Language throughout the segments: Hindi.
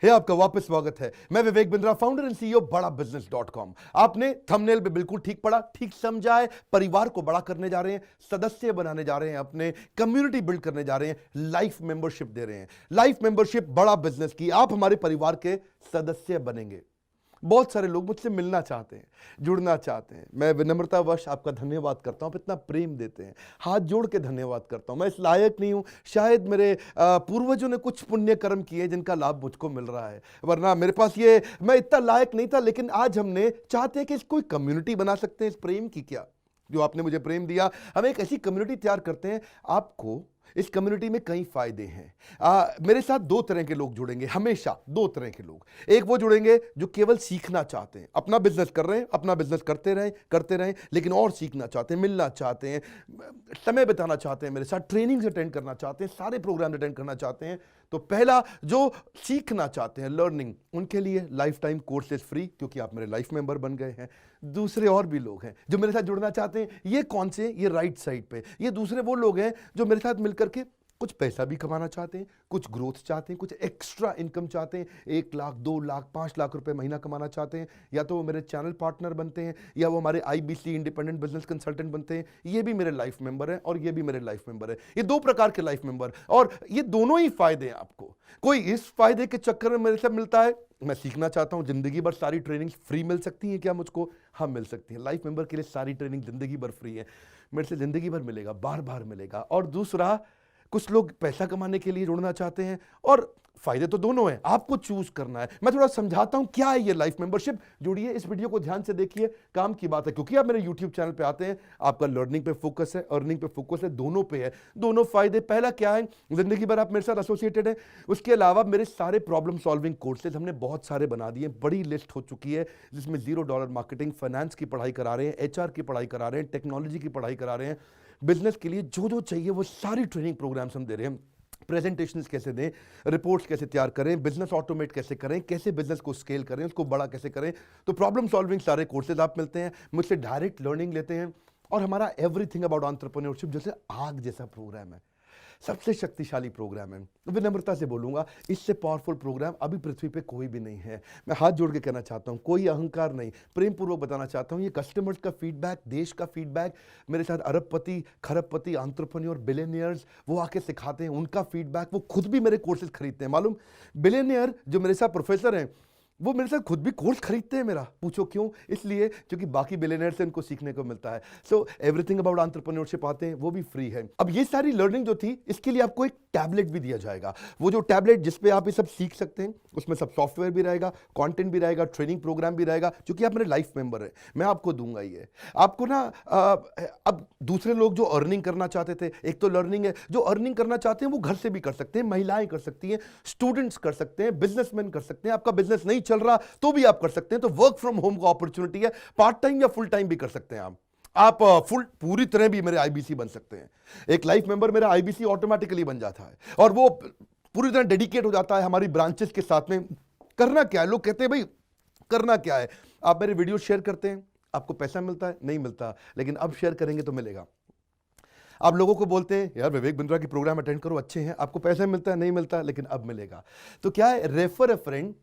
आपका वापस स्वागत है। मैं Vivek Bindra, founder and CEO बड़ा बिजनेस.com। आपने थंबनेल पे बिल्कुल ठीक पढ़ा, ठीक समझा है। परिवार को बड़ा करने जा रहे हैं, सदस्य बनाने जा रहे हैं, अपने कम्युनिटी बिल्ड करने जा रहे हैं, लाइफ मेंबरशिप दे रहे हैं। लाइफ मेंबरशिप बड़ा बिजनेस की, आप हमारे परिवार के सदस्य बनेंगे। बहुत सारे लोग मुझसे मिलना चाहते हैं, जुड़ना चाहते हैं। मैं विनम्रतावश आपका धन्यवाद करता हूं, आप इतना प्रेम देते हैं, हाथ जोड़ के धन्यवाद करता हूं। मैं इस लायक नहीं हूं, शायद मेरे पूर्वजों ने कुछ पुण्य कर्म किए जिनका लाभ मुझको मिल रहा है, वरना मेरे पास ये मैं इतना लायक नहीं था। लेकिन आज हमने चाहते हैं कि कोई कम्युनिटी बना सकते हैं इस प्रेम की। क्या जो आपने मुझे प्रेम दिया, हम एक ऐसी कम्युनिटी तैयार करते हैं। आपको इस कम्युनिटी में कई फायदे हैं। मेरे साथ दो तरह के लोग जुड़ेंगे, हमेशा दो तरह के लोग। एक वो जुड़ेंगे जो केवल सीखना चाहते हैं, अपना बिजनेस कर रहे हैं, अपना बिजनेस करते रहें, लेकिन और सीखना चाहते हैं, मिलना चाहते हैं, समय बिताना चाहते हैं, मेरे साथ ट्रेनिंग्स अटेंड करना चाहते हैं, सारे प्रोग्राम अटेंड करना चाहते हैं। तो पहला, जो सीखना चाहते हैं, लर्निंग, उनके लिए लाइफ टाइम कोर्सेज फ्री, क्योंकि आप मेरे लाइफ मेंबर बन गए हैं। दूसरे और भी लोग हैं जो मेरे साथ जुड़ना चाहते हैं। ये कौन से? ये राइट साइड पे ये दूसरे वो लोग हैं जो मेरे साथ मिलकर के कुछ पैसा भी कमाना चाहते हैं, कुछ ग्रोथ चाहते हैं, कुछ एक्स्ट्रा इनकम चाहते हैं। 1 लाख, 2 लाख, 5 लाख रुपए महीना कमाना चाहते हैं। या तो वो मेरे चैनल पार्टनर बनते हैं, या वो हमारे IBC इंडिपेंडेंट बिजनेस कंसल्टेंट बनते हैं। ये भी मेरे लाइफ मेंबर हैं और ये भी मेरे लाइफ मेंबर है। ये दो प्रकार के लाइफ मेंबर, और ये दोनों ही फायदे हैं आपको। कोई इस फायदे के चक्कर में मेरे से मिलता है, मैं सीखना चाहता हूं, जिंदगी भर सारी ट्रेनिंग फ्री मिल सकती है क्या मुझको? हाँ, मिल सकती है। लाइफ मेंबर के लिए सारी ट्रेनिंग जिंदगी भर फ्री है, मेरे से जिंदगी भर मिलेगा, बार बार मिलेगा। और दूसरा, कुछ लोग पैसा कमाने के लिए जुड़ना चाहते हैं, और फायदे तो दोनों हैं, आपको चूज करना है। मैं थोड़ा समझाता हूं क्या है ये लाइफ मेंबरशिप। जुड़िए, इस वीडियो को ध्यान से देखिए, काम की बात है। क्योंकि आप मेरे YouTube चैनल पे आते हैं, आपका लर्निंग पे फोकस है, अर्निंग पे फोकस है, दोनों पे है। दोनों फायदे, पहला क्या है, जिंदगी भर आप मेरे साथ एसोसिएटेड है। उसके अलावा मेरे सारे प्रॉब्लम सॉल्विंग कोर्सेज हमने बहुत सारे बना दिए, बड़ी लिस्ट हो चुकी है, जिसमें $0 मार्केटिंग, फाइनेंस की पढ़ाई करा रहे हैं, HR की पढ़ाई करा रहे हैं, टेक्नोलॉजी की पढ़ाई करा रहे हैं। बिजनेस के लिए जो जो चाहिए वो सारी ट्रेनिंग प्रोग्राम्स हम दे रहे हैं। प्रेजेंटेशंस कैसे दें, रिपोर्ट्स कैसे तैयार करें, बिजनेस ऑटोमेट कैसे करें, कैसे बिजनेस को स्केल करें, उसको बड़ा कैसे करें। तो प्रॉब्लम सॉल्विंग सारे कोर्सेज आप मिलते हैं, मुझसे डायरेक्ट लर्निंग लेते हैं। और हमारा एवरीथिंग अबाउट एंटरप्रेन्योरशिप जैसे आग जैसा प्रोग्राम है, सबसे शक्तिशाली प्रोग्राम है। विनम्रता से बोलूंगा, इससे पावरफुल प्रोग्राम अभी पृथ्वी पे कोई भी नहीं है। मैं हाथ जोड़ के कहना चाहता हूं, कोई अहंकार नहीं, प्रेम पूर्वक बताना चाहता हूं, ये कस्टमर्स का फीडबैक, देश का फीडबैक, मेरे साथ अरबपति, खरबपति, एंटरप्रेन्योर, बिलियनियर्स, वो आके सिखाते हैं, उनका फीडबैक, वो खुद भी मेरे कोर्सेज खरीदते हैं। मालूम, बिलियनियर जो मेरे साथ प्रोफेसर हैं, वो मेरे साथ खुद भी कोर्स खरीदते हैं मेरा। पूछो क्यों? इसलिए क्योंकि बाकी बिलियनियर से उनको सीखने को मिलता है। सो एवरीथिंग अबाउट एंटरप्रेन्योरशिप आते हैं, वो भी फ्री है। अब ये सारी लर्निंग जो थी, इसके लिए आपको एक टैबलेट भी दिया जाएगा। वो जो टैबलेट जिसपे आप ये सब सीख सकते हैं, उसमें सब सॉफ्टवेयर भी रहेगा, कंटेंट भी रहेगा, ट्रेनिंग प्रोग्राम भी रहेगा। क्योंकि आप मेरे लाइफ मेंबर हैं, मैं आपको दूंगा ये। आपको ना अब दूसरे लोग जो अर्निंग करना चाहते थे, एक तो लर्निंग है, जो अर्निंग करना चाहते हैं वो घर से भी कर सकते हैं, महिलाएं कर सकती हैं, स्टूडेंट्स कर सकते हैं, बिजनेसमैन कर सकते हैं। आपका बिजनेस नहीं चल रहा तो भी आप कर सकते हैं। तो वर्क फ्रॉम होम का अपॉर्चुनिटी है, पार्ट टाइम या फुल टाइम भी कर सकते हैं आप फुल पूरी तरह भी मेरे IBC बन सकते हैं। एक लाइफ मेंबर मेरा IBC ऑटोमेटिकली बन जाता है, और वो पूरी तरह डेडिकेट हो जाता है हमारी ब्रांचेस के साथ में। करना क्या है, लोग कहते हैं भाई करना क्या है, आप मेरे वीडियो शेयर करते हैं, आपको पैसा मिलता है? नहीं मिलता, लेकिन अब शेयर करेंगे तो मिलेगा। आप लोगों को बोलते हैं यार विवेक बिंद्रा की प्रोग्राम अटेंड करो, अच्छे हैं, आपको पैसा मिलता है? नहीं मिलता, लेकिन अब मिलेगा। तो क्या है, refer a friend,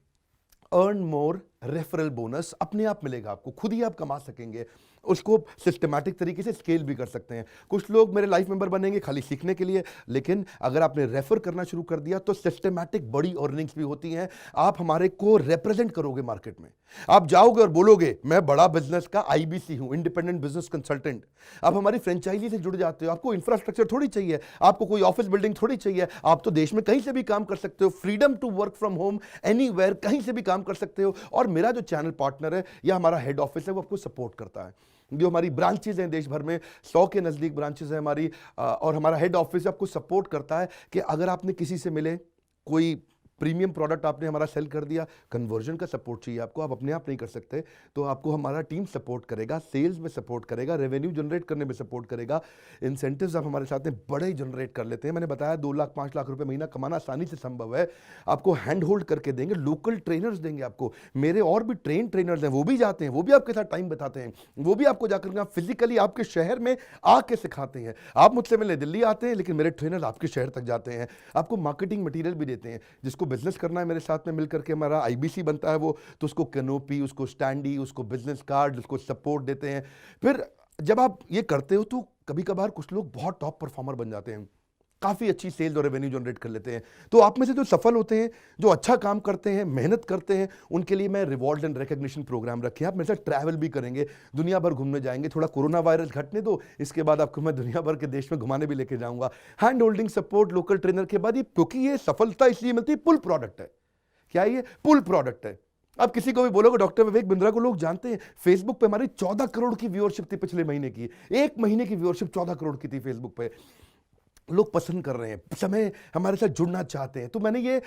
earn more, referral bonus अपने आप मिलेगा आपको, खुद ही आप कमा सकेंगे। उसको सिस्टमैटिक तरीके से स्केल भी कर सकते हैं। कुछ लोग मेरे लाइफ मेंबर बनेंगे खाली सीखने के लिए, लेकिन अगर आपने रेफर करना शुरू कर दिया तो सिस्टमैटिक बड़ी अर्निंग्स भी होती हैं। आप हमारे को रिप्रेजेंट करोगे मार्केट में, आप जाओगे और बोलोगे मैं बड़ा बिजनेस का IBC हूं, इंडिपेंडेंट बिजनेस कंसल्टेंट। आप हमारी फ्रेंचाइजी से जुड़ जाते हो, आपको इंफ्रास्ट्रक्चर थोड़ी चाहिए, आपको कोई ऑफिस बिल्डिंग थोड़ी चाहिए, आप तो देश में कहीं से भी काम कर सकते हो। Freedom to work from home, anywhere, कहीं से भी काम कर सकते हो। और मेरा जो चैनल पार्टनर है या हमारा हेड ऑफिस है, वो आपको सपोर्ट करता है। जो हमारी ब्रांचेज हैं देश भर में, 100 के नजदीक ब्रांचेज हैं हमारी, और हमारा हेड ऑफिस आपको सपोर्ट करता है कि अगर आपने किसी से मिले, कोई प्रीमियम प्रोडक्ट आपने हमारा सेल कर दिया, कन्वर्जन का सपोर्ट चाहिए आपको, आप अपने आप नहीं कर सकते, तो आपको हमारा टीम सपोर्ट करेगा, सेल्स में सपोर्ट करेगा, रेवेन्यू जनरेट करने में सपोर्ट करेगा। इंसेंटिव्स आप हमारे साथ में बड़े जनरेट कर लेते हैं। मैंने बताया 2 लाख 5 लाख रुपए महीना कमाना आसानी से संभव है। आपको हैंड होल्ड करके देंगे, लोकल ट्रेनर्स देंगे आपको, मेरे और भी ट्रेन ट्रेनर्स हैं, वो भी जाते हैं, वो भी आपके साथ टाइम बताते हैं, वो भी आपको जाकर फिजिकली आपके शहर में आके सिखाते हैं। आप मुझसे मिलने दिल्ली आते हैं, लेकिन मेरे ट्रेनर आपके शहर तक जाते हैं, आपको मार्केटिंग मटीरियल भी देते हैं, जिसको जिसको बिजनेस करना है मेरे साथ में मिल करके हमारा आईबीसी बनता है वो, तो उसको कैनोपी, उसको स्टैंडी, उसको बिजनेस कार्ड, उसको सपोर्ट देते हैं। फिर जब आप ये करते हो तो कभी कभार कुछ लोग बहुत टॉप परफॉर्मर बन जाते हैं, काफ़ी अच्छी सेल्स और रेवेन्यू जनरेट कर लेते हैं। तो आप में से जो सफल होते हैं, जो अच्छा काम करते हैं, मेहनत करते हैं, उनके लिए मैं रिवॉर्ड एंड रिकग्निशन प्रोग्राम रखे हैं। आप मेरे साथ ट्रैवल भी करेंगे, दुनिया भर घूमने जाएंगे। थोड़ा कोरोना वायरस घटने दो, इसके बाद आपको मैं दुनिया भर के देश में घुमाने भी लेके जाऊंगा। Hand holding support, local trainer के बाद, क्योंकि ये सफलता इसलिए मिलती है, पुल प्रोडक्ट है। क्या ये पुल प्रोडक्ट है? आप किसी को भी बोलोगे डॉक्टर विवेक बिंद्रा को लोग जानते हैं, फेसबुक पे हमारी 14 करोड़ की व्यूअरशिप थी पिछले महीने की। एक महीने की व्यूअरशिप 14 करोड़ की थी फेसबुक पे। लोग पसंद कर रहे हैं, समय हमारे साथ जुड़ना चाहते हैं। तो मैंने ये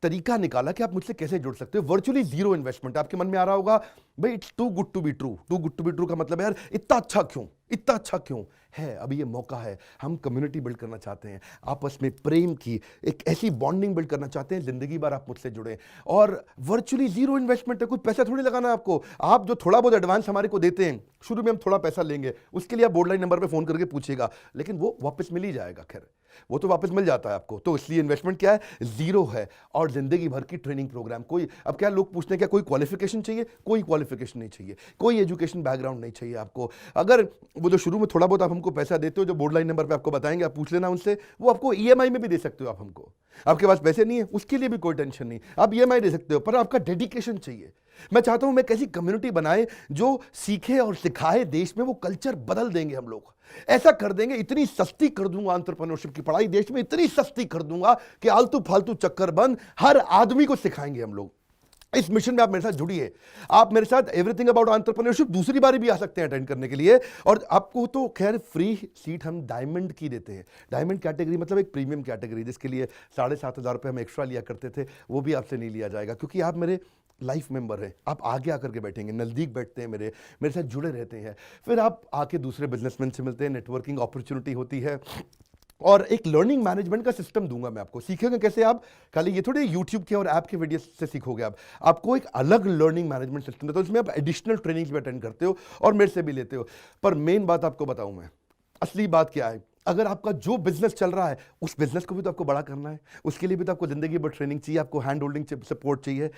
तरीका निकाला कि आप मुझसे कैसे जुड़ सकते हो। Virtually zero investment. आपके मन में आ रहा होगा भाई it's too good to be true. Too good to be true का मतलब है यार इतना अच्छा क्यों, इतना अच्छा क्यों है? अभी ये मौका है, हम कम्युनिटी बिल्ड करना चाहते हैं, आपस में प्रेम की एक ऐसी बॉन्डिंग बिल्ड करना चाहते हैं, जिंदगी भर आप मुझसे जुड़े। और वर्चुअली जीरो इन्वेस्टमेंट है, कुछ पैसा थोड़ी लगाना है आपको। आप जो थोड़ा बहुत एडवांस हमारे को देते हैं, शुरू में हम थोड़ा पैसा लेंगे, उसके लिए आप बोर्ड लाइन नंबर पे फोन करके पूछिएगा, लेकिन वो वापस मिल ही जाएगा। खैर वो तो वापस मिल जाता है आपको। तो इसलिए इन्वेस्टमेंट क्या है? जीरो है। और जिंदगी भर की ट्रेनिंग प्रोग्राम। कोई अब क्या लोग पूछते हैं क्या कोई क्वालिफिकेशन चाहिए? कोई क्वालिफिकेशन नहीं चाहिए, कोई एजुकेशन बैकग्राउंड नहीं चाहिए आपको। अगर वो जो शुरू में थोड़ा बहुत आप हमको पैसा देते हो, जो बोर्ड लाइन नंबर पे आपको बताएंगे, आप पूछ लेना उनसे, वो आपको ईएमआई में भी दे सकते हो आप हमको। आपके पास पैसे नहीं है उसके लिए भी कोई टेंशन नहीं, आप ईएमआई दे सकते हो, पर आपका डेडिकेशन चाहिए। मैं चाहता हूं मैं कैसी कम्युनिटी बनाए जो सीखे और सिखाए देश में, वो कल्चर बदल देंगे हम लोग। ऐसा कर देंगे, इतनी सस्ती कर दूंगा एंटरप्रेन्योरशिप की पढ़ाई देश में, इतनी सस्ती कर दूंगा कि आलतू फालतू चक्कर बंद, हर आदमी को सिखाएंगे हम लोग। इस मिशन में आप मेरे साथ जुड़िए। आप मेरे साथ एवरीथिंग अबाउट एंटरप्रेन्योरशिप दूसरी बारी भी आ सकते हैं अटेंड करने के लिए। और आपको तो खैर फ्री सीट हम डायमंड की देते हैं। डायमंड कैटेगरी मतलब एक प्रीमियम कैटेगरी, जिसके लिए 7,500 रुपये हम एक्स्ट्रा लिया करते थे, वो भी आपसे नहीं लिया जाएगा, क्योंकि आप मेरे लाइफ मेंबर हैं। आप आगे आकर के बैठेंगे, नज़दीक बैठते हैं, मेरे साथ जुड़े रहते हैं। फिर आप आके दूसरे बिजनेसमैन से मिलते हैं, नेटवर्किंग अपॉर्चुनिटी होती है। और एक लर्निंग मैनेजमेंट का सिस्टम दूंगा मैं आपको। सीखेंगे कैसे? आप खाली ये थोड़े यूट्यूब के और ऐप के वीडियो से सीखोगे। आप आपको एक अलग लर्निंग मैनेजमेंट सिस्टम देता हूं, उसमें आप एडिशनल ट्रेनिंग्स भी अटेंड करते हो और मेरे से भी लेते हो। पर मेन बात आपको बताऊं मैं, असली बात क्या है। अगर आपका जो बिजनेस चल रहा है, उस बिजनेस को भी तो आपको बड़ा करना है, उसके लिए भी तो आपको जिंदगी भर ट्रेनिंग चाहिए, आपको हैंड होल्डिंग सपोर्ट चाहिए।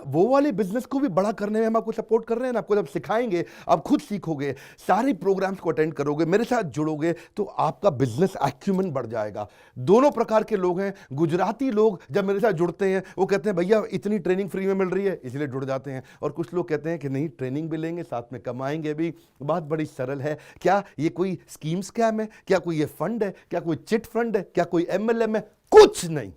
वो वाले बिजनेस को भी बड़ा करने में हम आपको सपोर्ट कर रहे हैं ना। आपको जब सिखाएंगे, आप खुद सीखोगे, सारे प्रोग्राम्स को अटेंड करोगे, मेरे साथ जुड़ोगे, तो आपका बिजनेस एक्यूमेंट बढ़ जाएगा। दोनों प्रकार के लोग हैं। गुजराती लोग जब मेरे साथ जुड़ते हैं, वो कहते हैं भैया इतनी ट्रेनिंग फ्री में मिल रही है, इसलिए जुड़ जाते हैं। और कुछ लोग कहते हैं कि नहीं, ट्रेनिंग भी लेंगे, साथ में कमाएंगे भी। बात बड़ी सरल है। क्या ये कोई स्कीम स्कैम है? क्या कोई ये फंड है? क्या कोई चिट फंड है? क्या कोई एमएलएम है? कुछ नहीं,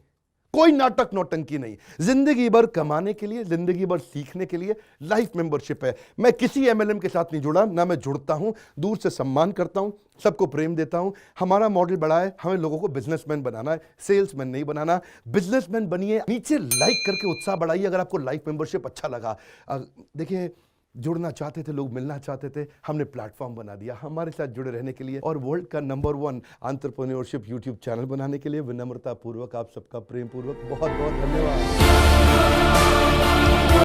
कोई नाटक नौटंकी नहीं। जिंदगी भर कमाने के लिए, जिंदगी भर सीखने के लिए लाइफ मेंबरशिप है। मैं किसी एमएलएम के साथ नहीं जुड़ा, ना मैं जुड़ता हूं। दूर से सम्मान करता हूं, सबको प्रेम देता हूं। हमारा मॉडल बड़ा है, हमें लोगों को बिजनेसमैन बनाना है, सेल्समैन नहीं बनाना। बिजनेसमैन बनिए। नीचे लाइक करके उत्साह बढ़ाइए अगर आपको लाइफ मेंबरशिप अच्छा लगा। देखिए, जुड़ना चाहते थे लोग, मिलना चाहते थे, हमने प्लेटफॉर्म बना दिया हमारे साथ जुड़े रहने के लिए। और वर्ल्ड का नंबर 1 एंटरप्रेन्योरशिप यूट्यूब चैनल बनाने के लिए विनम्रता पूर्वक आप सबका प्रेम पूर्वक बहुत बहुत धन्यवाद।